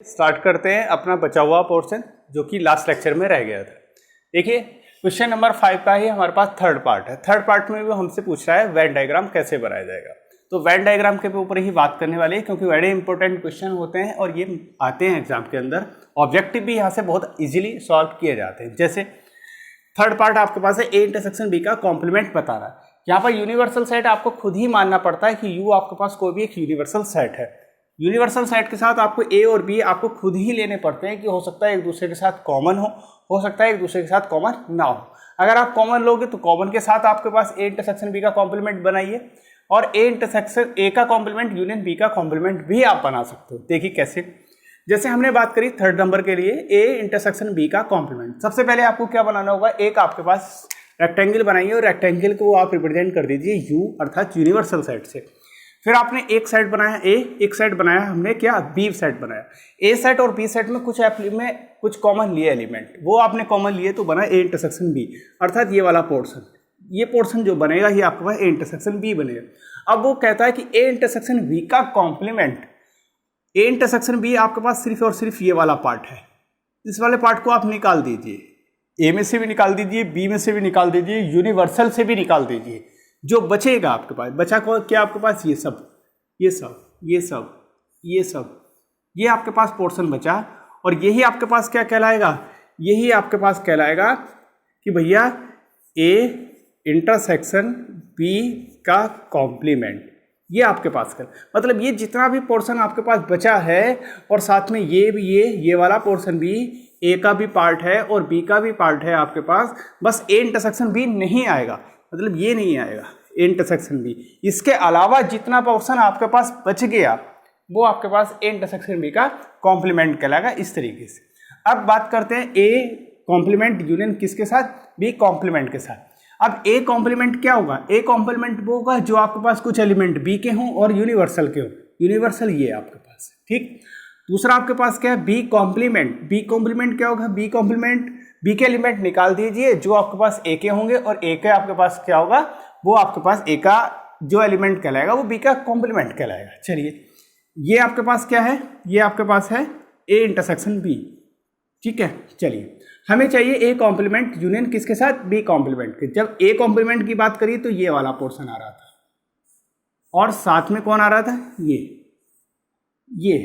Start करते हैं अपना बचा हुआ पोर्शन जो कि लास्ट लेक्चर में रह गया था। देखिए क्वेश्चन नंबर 5 का ही हमारे पास थर्ड पार्ट है। थर्ड पार्ट में भी हमसे पूछ रहा है वेन डायग्राम कैसे बनाया जाएगा। तो वेन डायग्राम के ऊपर ही बात करने वाले हैं क्योंकि बड़े इंपॉर्टेंट क्वेश्चन होते हैं और ये आते हैं एग्जाम के अंदर। ऑब्जेक्टिव भी यहाँ से बहुत ईजिली सॉल्व किए जाते हैं। जैसे थर्ड पार्ट आपके पास है ए इंटरसेक्शन बी का कॉम्प्लीमेंट बता रहा है। यहाँ पर यूनिवर्सल सेट आपको खुद ही मानना पड़ता है कि यू आपके पास कोई भी एक यूनिवर्सल सेट है। यूनिवर्सल सेट के साथ आपको ए और बी आपको खुद ही लेने पड़ते हैं कि हो सकता है एक दूसरे के साथ कॉमन हो सकता है एक दूसरे के साथ कॉमन ना हो। अगर आप कॉमन लोगे तो कॉमन के साथ आपके पास ए इंटरसेक्शन बी का कॉम्प्लीमेंट बनाइए और ए इंटरसेक्शन ए का कॉम्प्लीमेंट यूनियन बी का कॉम्प्लीमेंट भी आप बना सकते हो। देखिए कैसे, जैसे हमने बात करी थर्ड नंबर के लिए ए इंटरसेक्शन बी का कॉम्प्लीमेंट। सबसे पहले आपको क्या बनाना होगा, एक आपके पास रेक्टेंगल बनाइए और रेक्टेंगल को आप रिप्रेजेंट कर दीजिए यू अर्थात यूनिवर्सल सेट से। फिर आपने एक सेट बनाया ए, एक सेट बनाया हमने क्या बी सेट बनाया। ए सेट और बी सेट में कुछ कॉमन लिए एलिमेंट, वो आपने कॉमन लिए तो बना ए इंटरसेक्शन बी अर्थात ये वाला पोर्शन। ये पोर्शन जो बनेगा ये आपके पास ए इंटरसेक्शन बी बनेगा। अब वो कहता है कि ए इंटरसेक्शन बी का कॉम्प्लीमेंट, ए इंटरसेक्शन बी आपके पास सिर्फ और सिर्फ ये वाला पार्ट है। इस वाले पार्ट को आप निकाल दीजिए, ए में से भी निकाल दीजिए, बी में से भी निकाल दीजिए, यूनिवर्सल से भी निकाल दीजिए। जो बचेगा आपके पास, बचा को क्या आपके पास ये सब ये सब ये सब ये सब ये आपके पास पोर्शन बचा और यही आपके पास क्या कहलाएगा, यही आपके पास कहलाएगा कि भैया ए इंटरसेक्शन बी का कॉम्प्लीमेंट। ये आपके पास कर मतलब ये जितना भी पोर्शन आपके पास बचा है और साथ में ये भी ये वाला पोर्शन भी ए का भी पार्ट है और बी का भी पार्ट है आपके पास। बस ए इंटरसेक्शन बी नहीं आएगा, मतलब ये नहीं आएगा ए इंटरसेक्शन बी। इसके अलावा जितना पोर्शन आपके पास बच गया वो आपके पास ए इंटरसेक्शन बी का कॉम्प्लीमेंट कहलाएगा। इस तरीके से अब बात करते हैं ए कॉम्प्लीमेंट यूनियन किसके साथ, बी कॉम्प्लीमेंट के साथ। अब ए कॉम्प्लीमेंट क्या होगा, ए कॉम्प्लीमेंट वो होगा जो आपके पास कुछ एलिमेंट बी के हों और यूनिवर्सल के हों। यूनिवर्सल ये आपके पास है, ठीक। दूसरा आपके पास क्या है बी कॉम्प्लीमेंट। बी कॉम्प्लीमेंट क्या होगा, बी कॉम्प्लीमेंट बी के एलिमेंट निकाल दीजिए जो आपके पास ए के होंगे और ए के आपके पास क्या होगा, वो आपके पास ए का जो एलिमेंट कहलाएगा वो बी का कॉम्प्लीमेंट कहलाएगा। चलिए ये आपके पास क्या है, ये आपके पास है ए इंटरसेक्शन बी, ठीक है। चलिए हमें चाहिए ए कॉम्प्लीमेंट यूनियन किसके साथ, बी कॉम्प्लीमेंट के। जब ए कॉम्प्लीमेंट की बात करी तो ये वाला पोर्शन आ रहा था और साथ में कौन आ रहा था, ये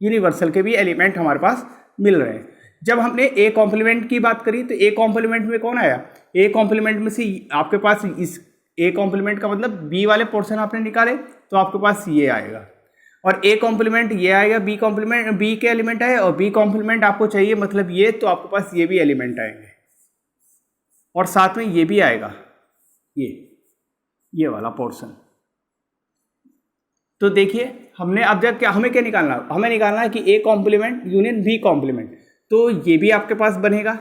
यूनिवर्सल के भी एलिमेंट हमारे पास मिल रहे हैं। जब हमने ए कॉम्प्लीमेंट की बात करी तो ए कॉम्प्लीमेंट में कौन आया, ए कॉम्प्लीमेंट में से आपके पास इस ए कॉम्प्लीमेंट का मतलब बी वाले पोर्शन आपने निकाले तो आपके पास ये आएगा और ए कॉम्प्लीमेंट ये आएगा, बी कॉम्प्लीमेंट बी के एलिमेंट आए और बी कॉम्प्लीमेंट आपको चाहिए मतलब ये, तो आपके पास ये भी एलिमेंट आएंगे और साथ में ये भी आएगा ये वाला पोर्शन। तो देखिए हमने अब जब क्या हमें क्या निकालना है, हमें निकालना है कि A complement union B complement. तो ये भी आपके पास बनेगा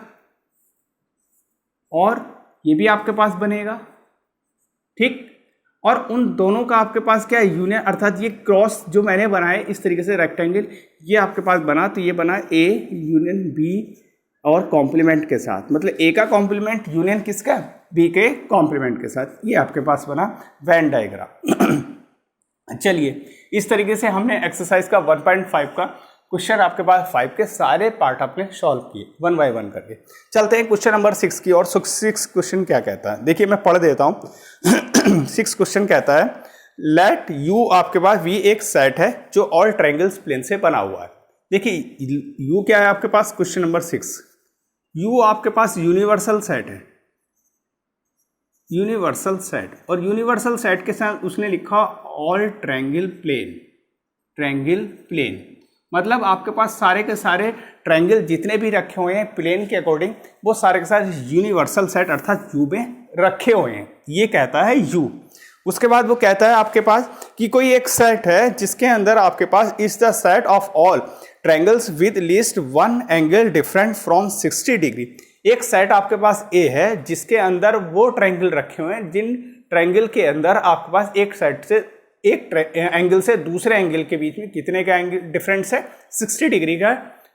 और ये भी आपके पास बनेगा, ठीक। और उन दोनों का आपके पास क्या है यूनियन अर्थात ये क्रॉस जो मैंने बनाए इस तरीके से रेक्टेंगल ये आपके पास बना, तो ये बना ए यूनियन बी और कॉम्प्लीमेंट के साथ, मतलब ए का कॉम्प्लीमेंट यूनियन किसका, बी के कॉम्प्लीमेंट के साथ। ये आपके पास बना वेन डायग्राम। चलिए इस तरीके से हमने एक्सरसाइज का 1.5 का क्वेश्चन आपके पास 5 के सारे पार्ट आपने सॉल्व किए 1 बाय 1 करके। चलते हैं क्वेश्चन नंबर 6 की और 6 क्वेश्चन क्या कहता है, देखिए मैं पढ़ देता हूँ। 6 क्वेश्चन कहता है लेट यू आपके पास वी एक सेट है जो ऑल ट्रायंगल्स प्लेन से बना हुआ है। देखिए यू क्या है आपके पास, क्वेश्चन नंबर 6 यू आपके पास यूनिवर्सल सेट है, यूनिवर्सल सेट और यूनिवर्सल सेट के साथ उसने लिखा ऑल ट्रायंगल प्लेन मतलब आपके पास सारे के सारे ट्रायंगल जितने भी रखे हुए हैं प्लेन के अकॉर्डिंग वो सारे के सारे यूनिवर्सल सेट अर्थात यू में रखे हुए हैं। ये कहता है यू। उसके बाद वो कहता है आपके पास कि कोई एक सेट है जिसके अंदर आपके पास is the set of all triangles with least one angle different from 60 degree. एक सेट आपके पास ए है जिसके अंदर वो ट्रायंगल रखे हुए हैं जिन ट्रायंगल के अंदर आपके पास एक सेट से एक एंगल से दूसरे एंगल के बीच में कितने का एंगल डिफरेंस है, 60 डिग्री का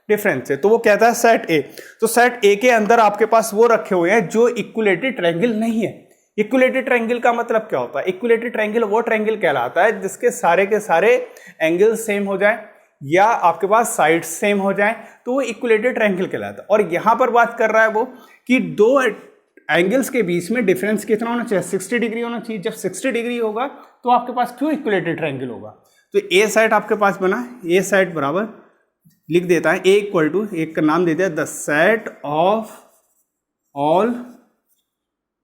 डिफरेंस है। तो वो कहता है सेट ए। तो सेट ए के अंदर आपके पास वो रखे हुए हैं जो इक्विलेटरल ट्रायंगल नहीं है। इक्विलेटरल ट्रायंगल का मतलब क्या होता है, इक्विलेटरल ट्रायंगल वो ट्रायंगल कहलाता है जिसके सारे के सारे एंगल सेम हो जाए या आपके पास साइड सेम हो जाए तो वो इक्विलेटरल ट्रायंगल कहलाता है। और यहाँ पर बात कर रहा है वो कि दो एंगल्स के बीच में डिफरेंस कितना होना चाहिए, 60 डिग्री होना चाहिए। जब 60 डिग्री होगा तो आपके पास क्यों इक्विलेटरल ट्रायंगल होगा। तो ए साइड आपके पास बना, ए साइड बराबर लिख देता है, ए इक्वल टू, एक का नाम देता है the set of all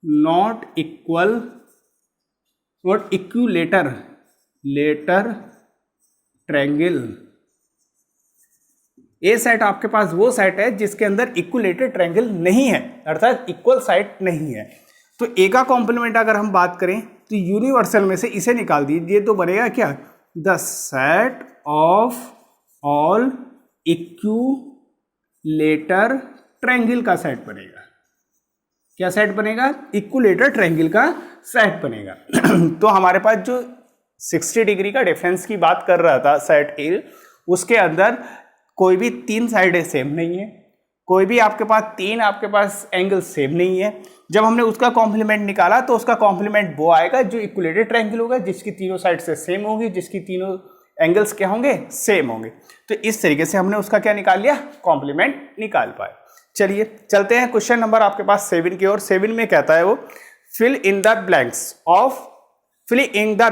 not equilateral triangle. A set आपके पास वो सेट है जिसके अंदर इक्विलेटरल ट्रायंगल नहीं है, अर्थात इक्वल साइड नहीं है। तो ए का कॉम्प्लीमेंट अगर हम बात करें तो यूनिवर्सल में से इसे निकाल दीजिए तो बनेगा क्या, the set of all equilateral triangle का सेट बनेगा। क्या सेट बनेगा, इक्विलेटरल ट्रायंगल का सेट बनेगा। तो हमारे पास जो 60 डिग्री का डिफरेंस की बात कर रहा था सेट ए, उसके अंदर कोई भी तीन साइडें सेम नहीं है, कोई भी आपके पास एंगल सेम नहीं है। जब हमने उसका कॉम्प्लीमेंट निकाला तो उसका कॉम्प्लीमेंट वो आएगा जो इक्विलेटरल ट्रायंगल होगा, जिसकी तीनों साइड से सेम होगी, जिसकी तीनों एंगल्स क्या होंगे, सेम होंगे। तो इस तरीके से हमने उसका क्या निकाल लिया, कॉम्प्लीमेंट निकाल पाए। चलिए चलते हैं क्वेश्चन नंबर आपके पास 7 की ओर। 7 में कहता है वो fill in the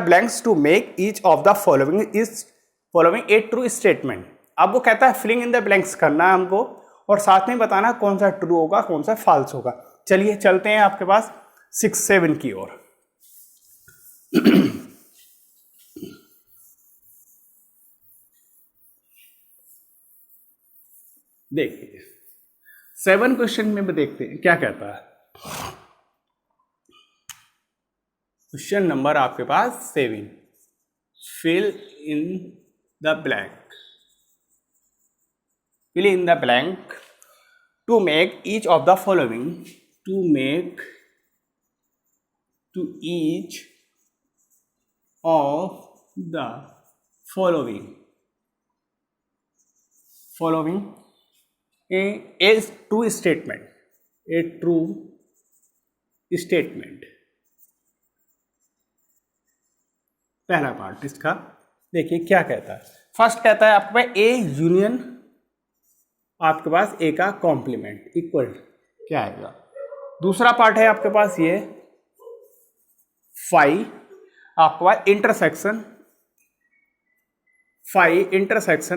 blanks to make each of the following a true statement. अब वो कहता है फिलिंग इन द ब्लैंक्स करना है हमको और साथ में बताना कौन सा ट्रू होगा कौन सा फॉल्स होगा। चलिए चलते हैं आपके पास 6-7 की ओर। देखिए 7 क्वेश्चन में देखते हैं क्या कहता है। क्वेश्चन नंबर आपके पास 7, fill in the blank to make each of the following a true statement। पहला पार्ट इसका देखिए क्या कहता है। फर्स्ट कहता है आपके पास ए यूनियन आपके पास ए का कॉम्प्लीमेंट इक्वल क्या आएगा। दूसरा पार्ट है आपके पास ये फाई आपके पास इंटरसेक्शन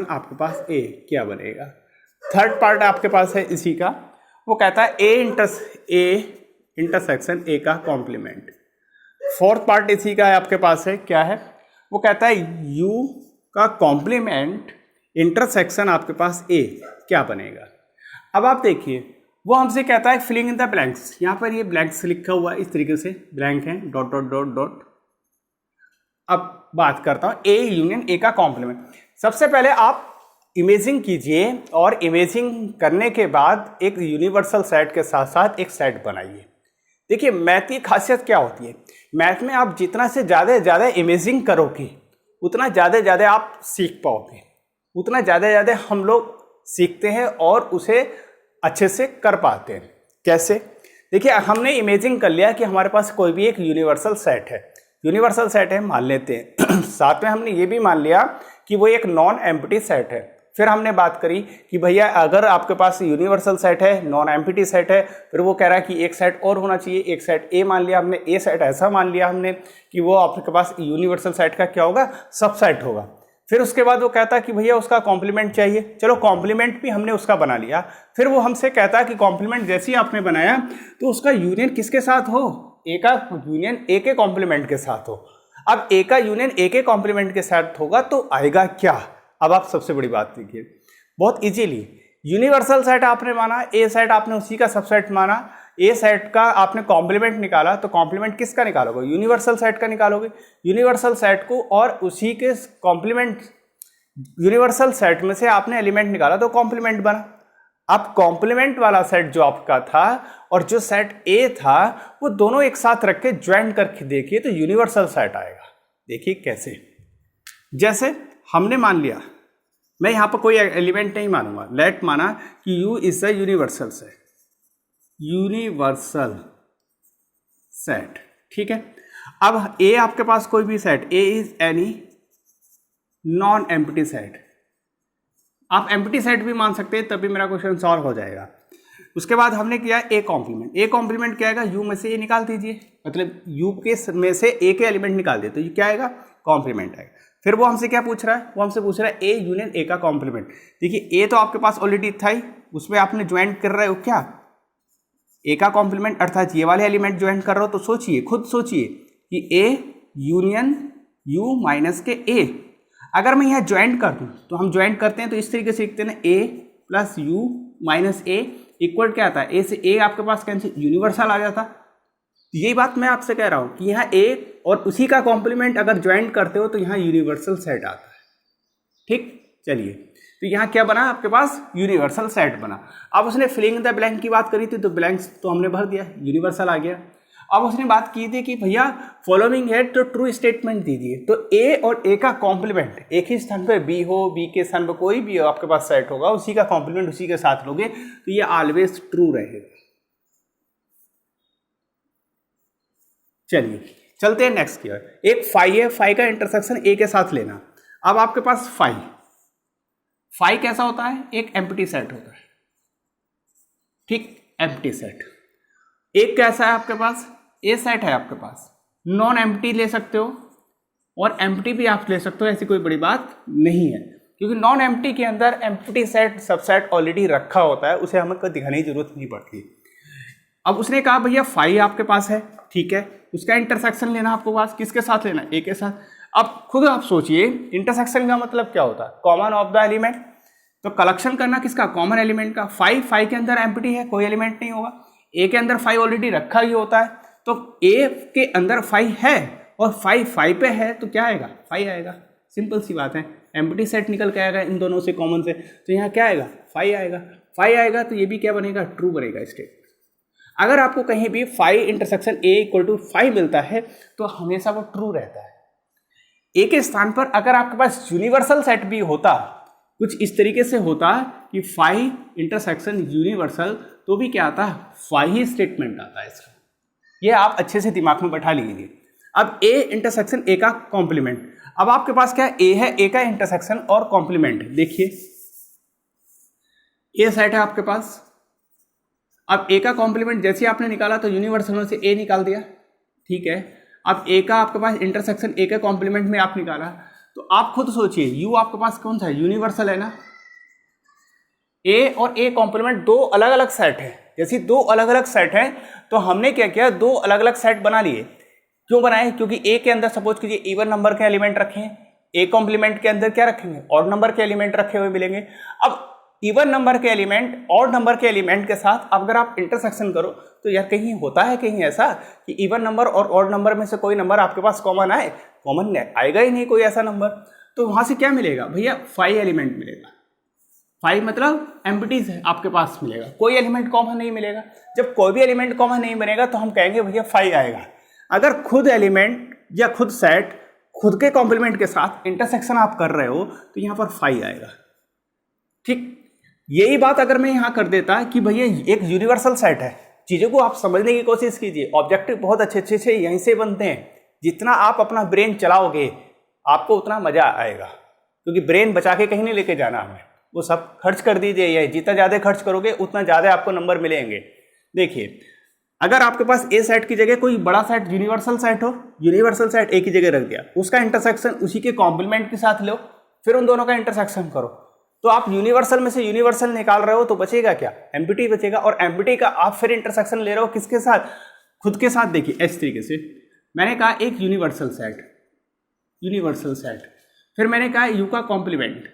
आपके पास ए क्या बनेगा। थर्ड पार्ट आपके पास है इसी का, वो कहता है ए इंटरसेक्शन ए का कॉम्प्लीमेंट। फोर्थ पार्ट इसी का है आपके पास है, क्या है, वो कहता है यू का कॉम्प्लीमेंट इंटरसेक्शन आपके पास ए क्या बनेगा। अब आप देखिए वो हमसे कहता है फिलिंग इन द ब्लैंक्स। यहाँ पर ये ब्लैंक्स लिखा हुआ है इस तरीके से, ब्लैंक है, डॉट डॉट डॉट डॉट। अब बात करता हूँ ए यूनियन ए का कॉम्प्लीमेंट। सबसे पहले आप इमेजिंग कीजिए और इमेजिंग करने के बाद एक यूनिवर्सल सेट के साथ साथ एक सेट बनाइए। देखिए मैथ की खासियत क्या होती है, मैथ में आप जितना से ज़्यादा इमेजिंग करोगे उतना ज़्यादा आप सीख पाओगे, उतना ज़्यादा हम लोग सीखते हैं और उसे अच्छे से कर पाते हैं। कैसे, देखिए हमने इमेजिंग कर लिया कि हमारे पास कोई भी एक यूनिवर्सल सेट है, मान लेते हैं। साथ में हमने ये भी मान लिया कि वो एक नॉन एम्प्टी सेट है। फिर हमने बात करी कि भैया अगर आपके पास यूनिवर्सल सेट है, नॉन एम्प्टी सेट है, फिर वो कह रहा है कि एक सेट और होना चाहिए, एक सेट ए मान लिया हमने, ए सेट ऐसा मान लिया हमने कि वो आपके पास यूनिवर्सल सेट का क्या होगा, सबसेट होगा। फिर उसके बाद वो कहता है कि भैया उसका कॉम्प्लीमेंट चाहिए, चलो कॉम्प्लीमेंट भी हमने उसका बना लिया। फिर वो हमसे कहता है कि कॉम्प्लीमेंट जैसे ही आपने बनाया तो उसका यूनियन किसके साथ हो, ए का यूनियन ए के कॉम्प्लीमेंट के साथ हो। अब ए का यूनियन ए के कॉम्प्लीमेंट के साथ होगा तो आएगा क्या। अब आप सबसे बड़ी बात देखिए, बहुत इजीली यूनिवर्सल सेट आपने माना, ए सेट आपने उसी का सबसेट माना, ए सेट का आपने कॉम्प्लीमेंट निकाला तो कॉम्प्लीमेंट किसका निकालोगे, यूनिवर्सल सेट का निकालोगे। यूनिवर्सल सेट को और उसी के कॉम्प्लीमेंट, यूनिवर्सल सेट में से आपने एलिमेंट निकाला तो कॉम्प्लीमेंट बना। अब कॉम्प्लीमेंट वाला सेट जो आपका था और जो सेट ए था वो दोनों एक साथ रख के ज्वाइन करके देखिए तो यूनिवर्सल सेट आएगा। देखिए कैसे, जैसे हमने मान लिया, मैं यहाँ पर कोई एलिमेंट नहीं मानूंगा, लेट माना कि you is a universal set, ठीक है। अब ए आपके पास कोई भी set, A is any non empty set, आप एम्प्टी सेट भी मान सकते हैं, तब भी मेरा क्वेश्चन सॉल्व हो जाएगा। उसके बाद हमने किया ए कॉम्प्लीमेंट। ए कॉम्प्लीमेंट क्या आएगा, यू में से ए निकाल दीजिए, मतलब यू के में से ए के एलिमेंट निकाल दिए तो ये क्या आएगा, कॉम्प्लीमेंट आएगा। फिर वो हमसे क्या पूछ रहा है, वो हमसे पूछ रहा है ए यूनियन ए का कॉम्प्लीमेंट। देखिए ए तो आपके पास ऑलरेडी था ही, उसमें आपने ज्वाइन कर रहे हो क्या, ए का कॉम्प्लीमेंट अर्थात ये वाले एलिमेंट ज्वाइन कर रहे हो। तो सोचिए, खुद सोचिए कि ए यूनियन यू माइनस के ए, अगर मैं यहाँ ज्वाइंट कर दूँ तो हम ज्वाइंट करते हैं तो इस तरीके से लिखते हैं ना, A plus U minus A equal क्या आता है, ए से ए आपके पास कैंसिल, यूनिवर्सल आ जाता। यही बात मैं आपसे कह रहा हूँ कि यहाँ ए और उसी का कॉम्प्लीमेंट अगर ज्वाइंट करते हो तो यहाँ यूनिवर्सल सेट आता है। ठीक, चलिए, तो यहाँ क्या बना आपके पास, यूनिवर्सल सेट बना। अब उसने फिलिंग द ब्लैंक की बात करी थी तो ब्लैंक्स तो हमने भर दिया, यूनिवर्सल आ गया। अब उसने बात की थी कि भैया फॉलोइंग है तो ट्रू स्टेटमेंट दीजिए, तो ए और ए का कॉम्प्लीमेंट एक ही स्थान पर बी हो, बी के स्थान पर कोई भी हो आपके पास सेट होगा, उसी का कॉम्प्लीमेंट उसी के साथ लोगे तो ये ऑलवेज ट्रू रहेगा। चलिए चलते हैं नेक्स्ट की ओर। एक फाई है, फाई का इंटरसेक्शन ए के साथ लेना। अब आपके पास फाई कैसा होता है, एक एम्प्टी सेट होता है। ठीक, एम्प्टी सेट। एक कैसा है आपके पास, ए सेट है आपके पास, नॉन एम्प्टी ले सकते हो और एम्प्टी भी आप ले सकते हो, ऐसी कोई बड़ी बात नहीं है, क्योंकि नॉन एम्प्टी के अंदर एम्प्टी सेट सबसेट ऑलरेडी रखा होता है, उसे हमें कोई दिखाने की जरूरत नहीं पड़ती। अब उसने कहा भैया फाई आपके पास है, ठीक है, उसका इंटरसेक्शन लेना आपको पास, किसके साथ लेना, ए के साथ। अब खुद आप सोचिए इंटरसेक्शन का मतलब क्या होता है, कॉमन ऑफ द एलिमेंट, तो कलेक्शन करना किसका, कॉमन एलिमेंट का। फाई के अंदर एम्प्टी है, कोई एलिमेंट नहीं होगा, ए के अंदर फाई ऑलरेडी रखा ही होता है, तो ए के अंदर फाई है और फाई पे है तो क्या आएगा, फाई आएगा। सिंपल सी बात है, एम्प्टी सेट निकल के आएगा इन दोनों से कॉमन से, तो यहाँ क्या आएगा, फाई आएगा। फाई आएगा तो ये भी क्या बनेगा, ट्रू बनेगा स्टेटमेंट। अगर आपको कहीं भी phi intersection A equal to phi मिलता है तो हमेशा वो ट्रू रहता है। ए के स्थान पर अगर आपके पास यूनिवर्सल सेट भी होता, कुछ इस तरीके से होता कि फाई इंटरसेक्शन यूनिवर्सल, तो भी क्या आता है, फाई ही स्टेटमेंट आता है इसका। ये आप अच्छे से दिमाग में बैठा लीजिए। अब ए इंटरसेक्शन ए का कॉम्प्लीमेंट, अब आपके पास क्या ए है, ए का इंटरसेक्शन और कॉम्प्लीमेंट। देखिए ए सेट है आपके पास, अब ए का कॉम्प्लीमेंट जैसे आपने निकाला तो यूनिवर्सल में से ए निकाल दिया, ठीक है। अब ए का आपके पास इंटरसेक्शन ए के कॉम्प्लीमेंट में आप निकाला, तो आप खुद सोचिए यू आपके पास कौन सा है, यूनिवर्सल है ना। ए और ए कॉम्प्लीमेंट दो अलग अलग सेट है, जैसे दो अलग अलग सेट है तो हमने क्या किया, दो अलग अलग सेट बना लिए। क्यों बनाए, क्योंकि ए के अंदर सपोज कीजिए इवन नंबर के एलिमेंट रखे हैं, ए कॉम्प्लीमेंट के अंदर क्या रखेंगे, ऑड नंबर के एलिमेंट रखे हुए मिलेंगे। अब इवन नंबर के एलिमेंट ऑड नंबर के एलिमेंट के साथ अगर आप इंटरसेक्शन करो तो यार कहीं होता है कहीं ऐसा कि इवन नंबर और ऑड नंबर में से कोई नंबर आपके पास कॉमन आए, कॉमन आएगा ही नहीं कोई ऐसा नंबर, तो वहां से क्या मिलेगा भैया, फाई एलिमेंट मिलेगा। फाई मतलब एम्प्टीज है आपके पास मिलेगा, कोई एलिमेंट कॉमन नहीं मिलेगा। जब कोई भी एलिमेंट कॉमन नहीं बनेगा तो हम कहेंगे भैया फाई आएगा। अगर खुद एलिमेंट या खुद सेट खुद के कॉम्प्लीमेंट के साथ इंटरसेक्शन आप कर रहे हो तो यहाँ पर फाई आएगा। ठीक, यही बात अगर मैं यहाँ कर देता कि भैया एक यूनिवर्सल सेट है, चीज़ों को आप समझने की कोशिश कीजिए, ऑब्जेक्टिव बहुत अच्छे अच्छे से यहीं से बनते हैं। जितना आप अपना ब्रेन चलाओगे आपको उतना मजा आएगा, क्योंकि ब्रेन बचा के कहीं नहीं लेके जाना हमें, वो सब खर्च कर दीजिए, ये जितना ज़्यादा खर्च करोगे उतना ज़्यादा आपको नंबर मिलेंगे। देखिए अगर आपके पास ए सेट की जगह कोई बड़ा सेट यूनिवर्सल सेट हो, यूनिवर्सल सेट ए की जगह रख दिया, उसका इंटरसेक्शन उसी के कॉम्प्लीमेंट के साथ लो, फिर उन दोनों का इंटरसेक्शन करो, तो आप यूनिवर्सल में से यूनिवर्सल निकाल रहे हो तो बचेगा क्या, एम्प्टी बचेगा। और एम्प्टी का आप फिर इंटरसेक्शन ले रहे हो किसके साथ, खुद के साथ। देखिए इस तरीके से मैंने कहा एक यूनिवर्सल सेट, फिर मैंने कहा यू का कॉम्प्लीमेंट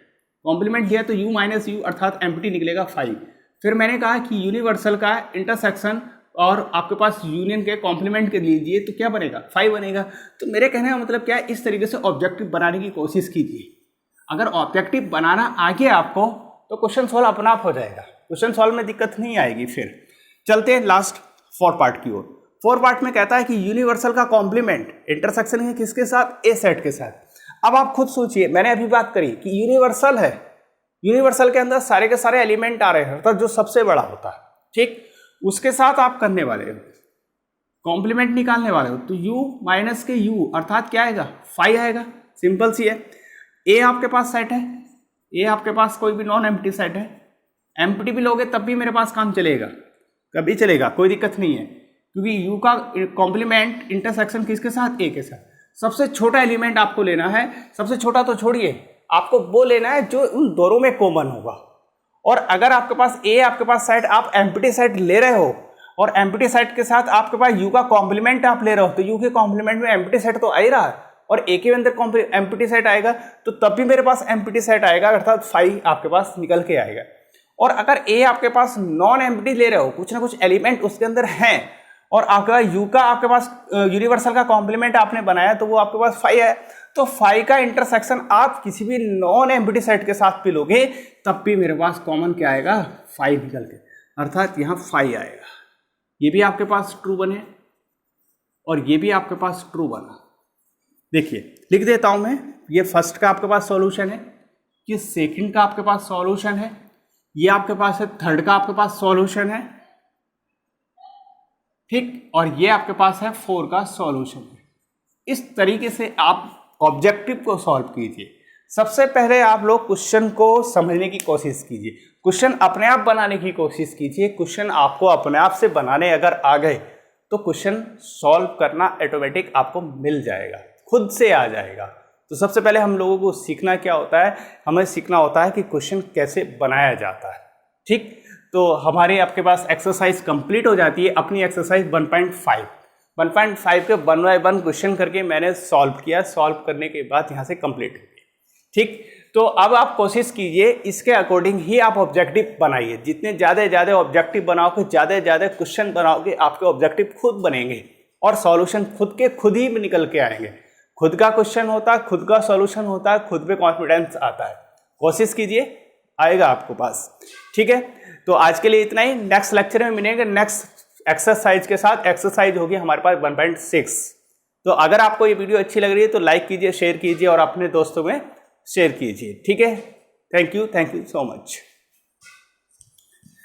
दिया तो यू माइनस यू अर्थात एम्प्टी निकलेगा फाई। फिर मैंने कहा कि यूनिवर्सल का इंटरसेक्शन और आपके पास यूनियन के कॉम्प्लीमेंट के लीजिए तो क्या बनेगा, फाई बनेगा। तो मेरे कहने का मतलब क्या है, इस तरीके से ऑब्जेक्टिव बनाने की कोशिश कीजिए। अगर ऑब्जेक्टिव बनाना आ गया आपको तो क्वेश्चन सॉल्व अपना आप हो जाएगा, क्वेश्चन सॉल्व में दिक्कत नहीं आएगी। फिर चलते हैं लास्ट 4 पार्ट की ओर। 4 पार्ट में कहता है कि यूनिवर्सल का कॉम्प्लीमेंट इंटरसेक्शन है किसके साथ, ए सेट के साथ। अब आप खुद सोचिए, मैंने अभी बात करी कि यूनिवर्सल है, यूनिवर्सल के अंदर सारे के सारे एलिमेंट आ रहे हैं, अर्थात जो सबसे बड़ा होता है, ठीक, उसके साथ आप करने वाले हो कॉम्प्लीमेंट निकालने वाले हो, तो u माइनस के u अर्थात क्या आएगा, फाई आएगा। सिंपल सी है। ए आपके पास सेट है, ए आपके पास कोई भी नॉन एम्प्टी सेट है, एम्प्टी भी लोगे तब भी मेरे पास काम चलेगा, कभी चलेगा, कोई दिक्कत नहीं है, क्योंकि यू का कॉम्प्लीमेंट इंटरसेक्शन किसके साथ, ए के साथ। सबसे छोटा एलिमेंट आपको लेना है, सबसे छोटा तो छोड़िए, आपको वो लेना है जो उन दोनों में कॉमन होगा। और अगर आपके पास ए आपके पास सेट, आप एम्प्टी सेट ले रहे हो और एम्प्टी सेट के साथ आपके पास यू का कॉम्प्लीमेंट आप ले रहे हो, तो यू के कॉम्प्लीमेंट में एम्प्टी सेट तो आ ही रहा है और ए के अंदर एम्प्टी सेट आएगा, तो तब भी मेरे पास एम्प्टी सेट आएगा, अर्थात फाई आपके पास निकल के आएगा। और अगर ए आपके पास नॉन एम्प्टी ले रहे हो, कुछ ना कुछ एलिमेंट उसके अंदर हैं और आपका यू का आपके पास यूनिवर्सल का कॉम्प्लीमेंट आपने बनाया, तो वो आपके पास फाई है, तो फाई का इंटरसेक्शन आप किसी भी नॉन एम्प्टी सेट के साथ भी लोगे तब भी मेरे पास कॉमन क्या आएगा, फाई निकल के, अर्थात यहाँ फाई आएगा। ये भी आपके पास ट्रू बने और ये भी आपके पास ट्रू बना। देखिए लिख देता हूं मैं, ये फर्स्ट का आपके पास सॉल्यूशन है, ये सेकंड का आपके पास सॉल्यूशन है, ये आपके पास है थर्ड का आपके पास सॉल्यूशन है, ठीक, और ये आपके पास है 4 का सॉल्यूशन है। इस तरीके से आप ऑब्जेक्टिव को सॉल्व कीजिए। सबसे पहले आप लोग क्वेश्चन को समझने की कोशिश कीजिए, क्वेश्चन अपने आप बनाने की कोशिश कीजिए। क्वेश्चन आपको अपने आप से बनाने अगर आ गए तो क्वेश्चन सॉल्व करना ऑटोमेटिक आपको मिल जाएगा, खुद से आ जाएगा। तो सबसे पहले हम लोगों को सीखना क्या होता है, हमें सीखना होता है कि क्वेश्चन कैसे बनाया जाता है, ठीक। तो हमारे आपके पास एक्सरसाइज कंप्लीट हो जाती है। अपनी एक्सरसाइज 1.5 के 1 बाय 1 क्वेश्चन करके मैंने सॉल्व किया, सॉल्व करने के बाद यहाँ से कंप्लीट हो गया, ठीक। तो अब आप कोशिश कीजिए इसके अकॉर्डिंग ही आप ऑब्जेक्टिव बनाइए। जितने ज़्यादा ऑब्जेक्टिव बनाओगे, ज़्यादा क्वेश्चन बनाओगे, आपके ऑब्जेक्टिव खुद बनेंगे और सॉल्यूशन खुद के खुद ही निकल के आएंगे। खुद का क्वेश्चन होता है, खुद का सॉल्यूशन होता है, खुद पे कॉन्फिडेंस आता है। कोशिश कीजिए, आएगा आपको पास, ठीक है। तो आज के लिए इतना ही, नेक्स्ट लेक्चर में मिलेंगे नेक्स्ट एक्सरसाइज के साथ। एक्सरसाइज होगी हमारे पास 1.6। तो अगर आपको ये वीडियो अच्छी लग रही है तो लाइक कीजिए, शेयर कीजिए और अपने दोस्तों में शेयर कीजिए, ठीक है। Thank you so much.